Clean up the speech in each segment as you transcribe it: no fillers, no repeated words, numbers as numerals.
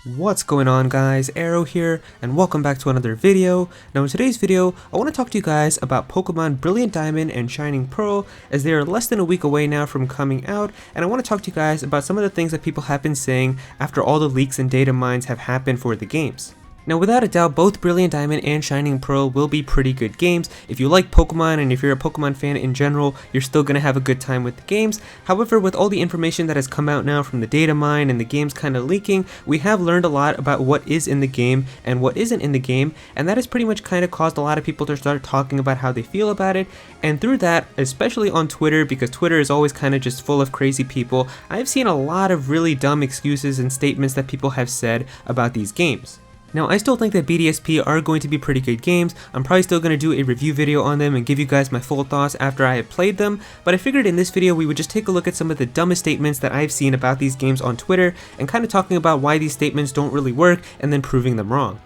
What's going on, guys? Aero here, and welcome back to another video. Now in today's video, I want to talk to you guys about Pokemon Brilliant Diamond and Shining Pearl, as they are less than a week away now from coming out, and I want to talk to you guys about some of the things that people have been saying after all the leaks and data mines have happened for the games. Now without a doubt, both Brilliant Diamond and Shining Pearl will be pretty good games. If you like Pokemon and if you're a Pokemon fan in general, you're still going to have a good time with the games. However, with all the information that has come out now from the data mine and the games kind of leaking, we have learned a lot about what is in the game and what isn't in the game, and that has pretty much kind of caused a lot of people to start talking about how they feel about it. And through that, especially on Twitter, because Twitter is always kind of just full of crazy people, I've seen a lot of really dumb excuses and statements that people have said about these games. Now, I still think that BDSP are going to be pretty good games. I'm probably still going to do a review video on them and give you guys my full thoughts after I have played them, but I figured in this video we would just take a look at some of the dumbest statements that I've seen about these games on Twitter and kind of talking about why these statements don't really work and then proving them wrong.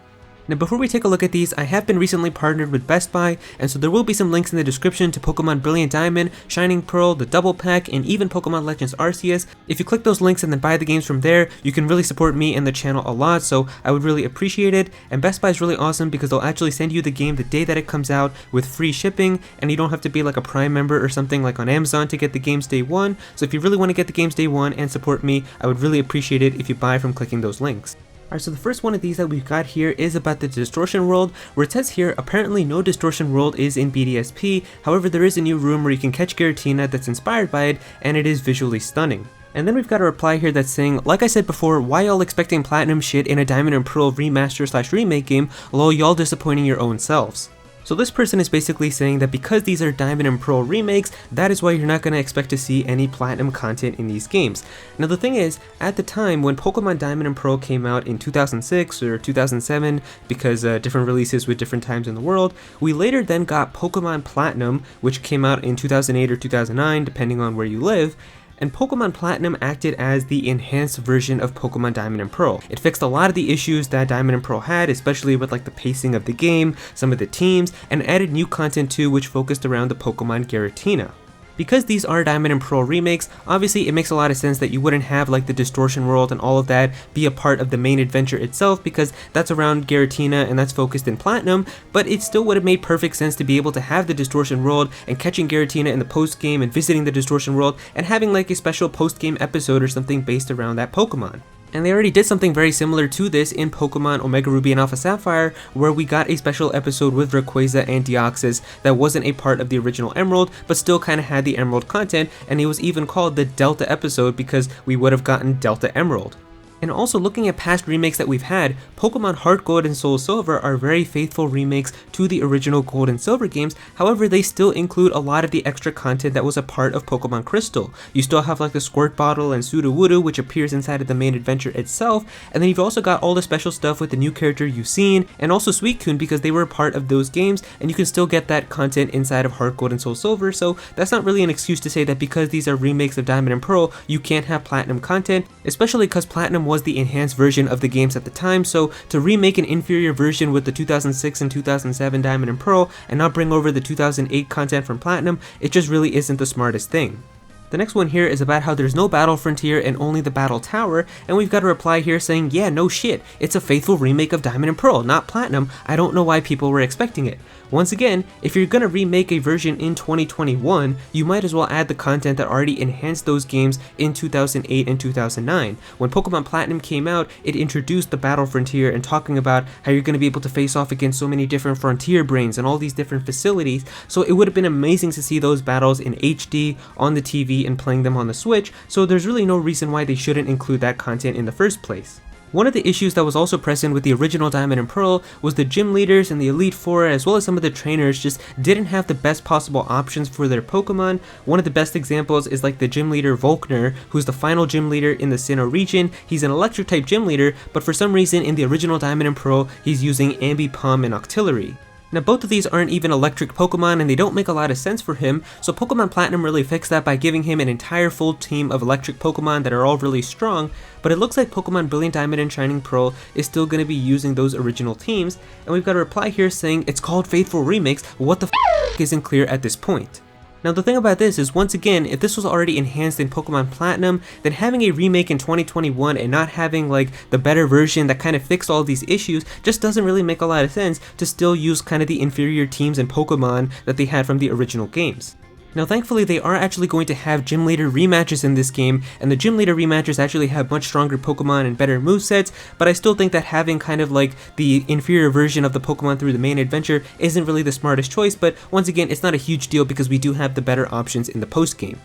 Now before we take a look at these, I have been recently partnered with Best Buy, and so there will be some links in the description to Pokemon Brilliant Diamond, Shining Pearl, the Double Pack, and even Pokemon Legends Arceus. If you click those links and then buy the games from there, you can really support me and the channel a lot, so I would really appreciate it. And Best Buy is really awesome because they'll actually send you the game the day that it comes out with free shipping, and you don't have to be like a Prime member or something like on Amazon to get the games day one. So if you really want to get the games day one and support me, I would really appreciate it if you buy from clicking those links. Alright, so the first one of these that we've got here is about the Distortion World, where it says here, apparently no Distortion World is in BDSP, however there is a new room where you can catch Giratina that's inspired by it, and it is visually stunning. And then we've got a reply here that's saying, like I said before, why y'all expecting platinum shit in a Diamond and Pearl remaster / remake game, lol y'all disappointing your own selves. So this person is basically saying that because these are Diamond and Pearl remakes, that is why you're not going to expect to see any platinum content in these games. Now the thing is, at the time when Pokemon Diamond and Pearl came out in 2006 or 2007, because different releases with different times in the world, we later then got Pokemon Platinum, which came out in 2008 or 2009, depending on where you live. And Pokemon Platinum acted as the enhanced version of Pokemon Diamond and Pearl. It fixed a lot of the issues that Diamond and Pearl had, especially with like the pacing of the game, some of the teams, and added new content too, which focused around the Pokemon Giratina. Because these are Diamond and Pearl remakes, obviously it makes a lot of sense that you wouldn't have like the Distortion World and all of that be a part of the main adventure itself, because that's around Giratina and that's focused in Platinum, but it still would have made perfect sense to be able to have the Distortion World and catching Giratina in the post-game and visiting the Distortion World and having like a special post-game episode or something based around that Pokemon. And they already did something very similar to this in Pokemon Omega Ruby and Alpha Sapphire, where we got a special episode with Rayquaza and Deoxys that wasn't a part of the original Emerald, but still kind of had the Emerald content, and it was even called the Delta episode because we would have gotten Delta Emerald. And also looking at past remakes that we've had, Pokemon Heart Gold and Soul Silver are very faithful remakes to the original Gold and Silver games, however they still include a lot of the extra content that was a part of Pokemon Crystal. You still have like the Squirt Bottle and Sudowoodo, which appears inside of the main adventure itself, and then you've also got all the special stuff with the new character you've seen, and also Suicune because they were a part of those games, and you can still get that content inside of Heart Gold and Soul Silver, so that's not really an excuse to say that because these are remakes of Diamond and Pearl, you can't have Platinum content, especially because Platinum was the enhanced version of the games at the time, so to remake an inferior version with the 2006 and 2007 Diamond and Pearl and not bring over the 2008 content from Platinum, it just really isn't the smartest thing. The next one here is about how there's no Battle Frontier and only the Battle Tower, and we've got a reply here saying, yeah, no shit, it's a faithful remake of Diamond and Pearl, not Platinum. I don't know why people were expecting it. Once again, if you're gonna remake a version in 2021, you might as well add the content that already enhanced those games in 2008 and 2009. When Pokemon Platinum came out, it introduced the Battle Frontier and talking about how you're gonna be able to face off against so many different Frontier Brains and all these different facilities, so it would have been amazing to see those battles in HD, on the TV, and playing them on the Switch, so there's really no reason why they shouldn't include that content in the first place. One of the issues that was also present with the original Diamond and Pearl was the gym leaders and the Elite Four, as well as some of the trainers, just didn't have the best possible options for their Pokemon. One of the best examples is like the gym leader Volkner, who's the final gym leader in the Sinnoh region. He's an electric type gym leader, but for some reason in the original Diamond and Pearl, he's using Ambipom and Octillery. Now both of these aren't even electric Pokemon and they don't make a lot of sense for him, so Pokemon Platinum really fixed that by giving him an entire full team of electric Pokemon that are all really strong, but it looks like Pokemon Brilliant Diamond and Shining Pearl is still going to be using those original teams, and we've got a reply here saying it's called Faithful Remakes, what the f isn't clear at this point. Now the thing about this is, once again, if this was already enhanced in Pokemon Platinum, then having a remake in 2021 and not having like the better version that kind of fixed all these issues just doesn't really make a lot of sense to still use kind of the inferior teams and Pokemon that they had from the original games. Now thankfully they are actually going to have gym leader rematches in this game, and the gym leader rematches actually have much stronger Pokemon and better movesets, but I still think that having kind of like the inferior version of the Pokemon through the main adventure isn't really the smartest choice, but once again it's not a huge deal because we do have the better options in the post game.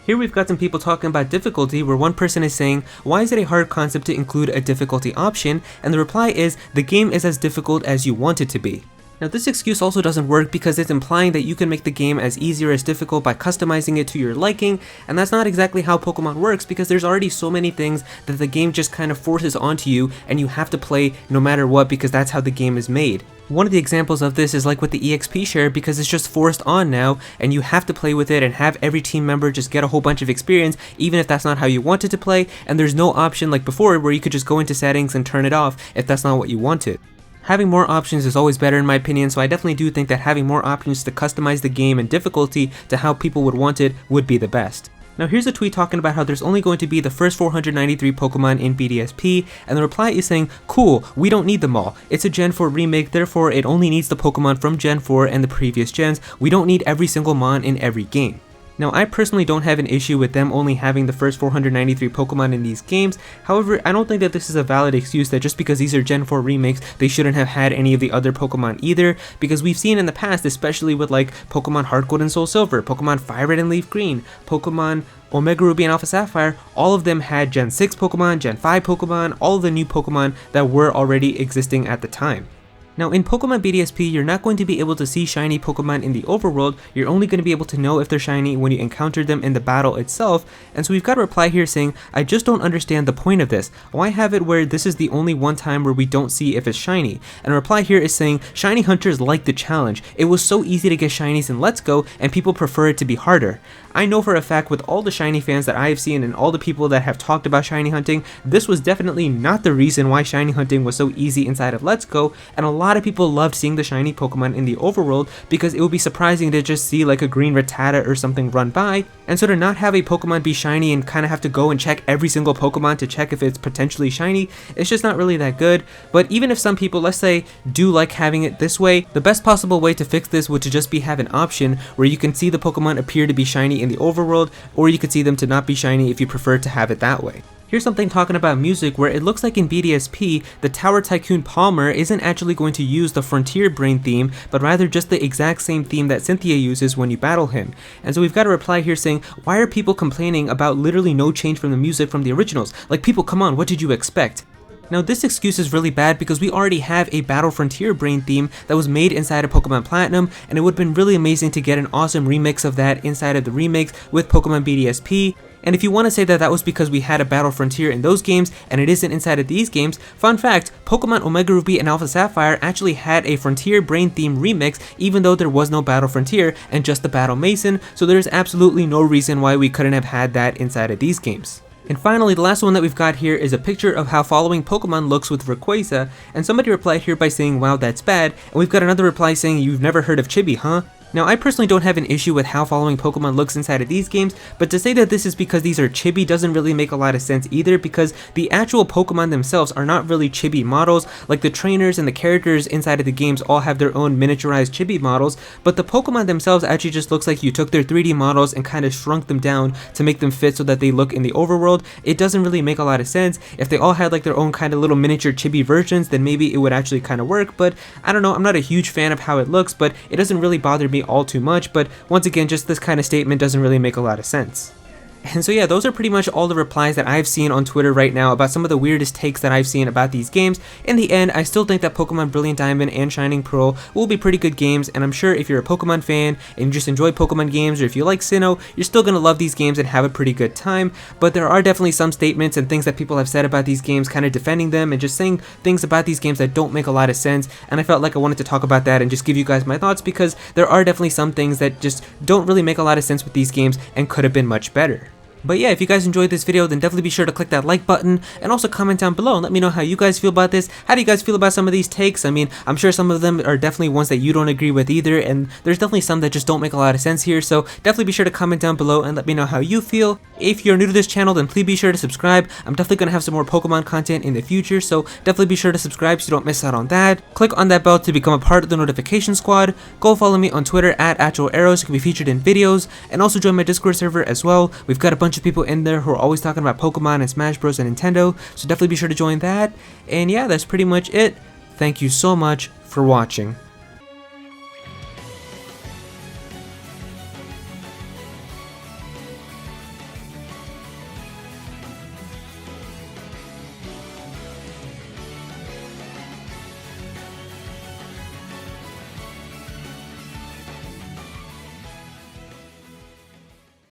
Here we've got some people talking about difficulty, where one person is saying, why is it a hard concept to include a difficulty option? And the reply is, the game is as difficult as you want it to be. Now this excuse also doesn't work because it's implying that you can make the game as easy or as difficult by customizing it to your liking, and that's not exactly how Pokemon works, because there's already so many things that the game just kind of forces onto you and you have to play no matter what because that's how the game is made. One of the examples of this is like with the EXP share, because it's just forced on now and you have to play with it and have every team member just get a whole bunch of experience even if that's not how you wanted to play, and there's no option like before where you could just go into settings and turn it off if that's not what you wanted. Having more options is always better in my opinion, so I definitely do think that having more options to customize the game and difficulty to how people would want it would be the best. Now here's a tweet talking about how there's only going to be the first 493 Pokemon in BDSP, and the reply is saying, cool, we don't need them all. It's a Gen 4 remake, therefore it only needs the Pokemon from Gen 4 and the previous gens. We don't need every single mon in every game. Now I personally don't have an issue with them only having the first 493 Pokemon in these games, however I don't think that this is a valid excuse that just because these are Gen 4 remakes they shouldn't have had any of the other Pokemon either, because we've seen in the past, especially with like Pokemon Heart Gold and Soul Silver, Pokemon Fire Red and Leaf Green, Pokemon Omega Ruby and Alpha Sapphire, all of them had Gen 6 Pokemon, Gen 5 Pokemon, all of the new Pokemon that were already existing at the time. Now in Pokemon BDSP, you're not going to be able to see shiny Pokemon in the overworld, you're only going to be able to know if they're shiny when you encounter them in the battle itself, and so we've got a reply here saying, I just don't understand the point of this. Why have it where this is the only one time where we don't see if it's shiny? And a reply here is saying, shiny hunters like the challenge. It was so easy to get shinies in Let's Go, and people prefer it to be harder. I know for a fact with all the shiny fans that I have seen and all the people that have talked about shiny hunting, this was definitely not the reason why shiny hunting was so easy inside of Let's Go, and a lot of people loved seeing the shiny Pokemon in the overworld because it would be surprising to just see like a green Rattata or something run by, and so to not have a Pokemon be shiny and kind of have to go and check every single Pokemon to check if it's potentially shiny, it's just not really that good. But even if some people, let's say, do like having it this way, the best possible way to fix this would to just be have an option where you can see the Pokemon appear to be shiny in the overworld, or you could see them to not be shiny if you prefer to have it that way. Here's something talking about music where it looks like in BDSP, the Tower Tycoon Palmer isn't actually going to use the Frontier Brain theme, but rather just the exact same theme that Cynthia uses when you battle him. And so we've got a reply here saying, why are people complaining about literally no change from the music from the originals? Like, people, come on, what did you expect? Now this excuse is really bad because we already have a Battle Frontier Brain theme that was made inside of Pokemon Platinum, and it would have been really amazing to get an awesome remix of that inside of the remakes with Pokemon BDSP. And if you want to say that that was because we had a Battle Frontier in those games and it isn't inside of these games, fun fact, Pokemon Omega Ruby and Alpha Sapphire actually had a Frontier Brain theme remix even though there was no Battle Frontier and just the Battle Mason, so there's absolutely no reason why we couldn't have had that inside of these games. And finally, the last one that we've got here is a picture of how following Pokemon looks with Rayquaza, and somebody replied here by saying, wow, that's bad, and we've got another reply saying, you've never heard of Chibi, huh? Now I personally don't have an issue with how following Pokemon looks inside of these games, but to say that this is because these are chibi doesn't really make a lot of sense either, because the actual Pokemon themselves are not really chibi models. Like the trainers and the characters inside of the games all have their own miniaturized chibi models, but the Pokemon themselves actually just looks like you took their 3D models and kind of shrunk them down to make them fit so that they look in the overworld. It doesn't really make a lot of sense. If they all had like their own kind of little miniature chibi versions, then maybe it would actually kind of work, but I don't know, I'm not a huge fan of how it looks, but it doesn't really bother me all too much. But once again, just this kind of statement doesn't really make a lot of sense. And so yeah, those are pretty much all the replies that I've seen on Twitter right now about some of the weirdest takes that I've seen about these games. In the end, I still think that Pokemon Brilliant Diamond and Shining Pearl will be pretty good games, and I'm sure if you're a Pokemon fan and you just enjoy Pokemon games, or if you like Sinnoh, you're still going to love these games and have a pretty good time. But there are definitely some statements and things that people have said about these games, kind of defending them and just saying things about these games that don't make a lot of sense, and I felt like I wanted to talk about that and just give you guys my thoughts, because there are definitely some things that just don't really make a lot of sense with these games and could have been much better. But yeah, if you guys enjoyed this video, then definitely be sure to click that like button and also comment down below and let me know how you guys feel about this. How do you guys feel about some of these takes? I mean, I'm sure some of them are definitely ones that you don't agree with either, and there's definitely some that just don't make a lot of sense here, so definitely be sure to comment down below and let me know how you feel. If you're new to this channel, then please be sure to subscribe. I'm definitely going to have some more Pokemon content in the future, so definitely be sure to subscribe so you don't miss out on that. Click on that bell to become a part of the notification squad. Go follow me on Twitter at @Aero so you can be featured in videos, and also join my Discord server as well. We've got a bunch of people in there who are always talking about Pokemon and Smash Bros and Nintendo, so definitely be sure to join that. And yeah, that's pretty much it. Thank you so much for watching.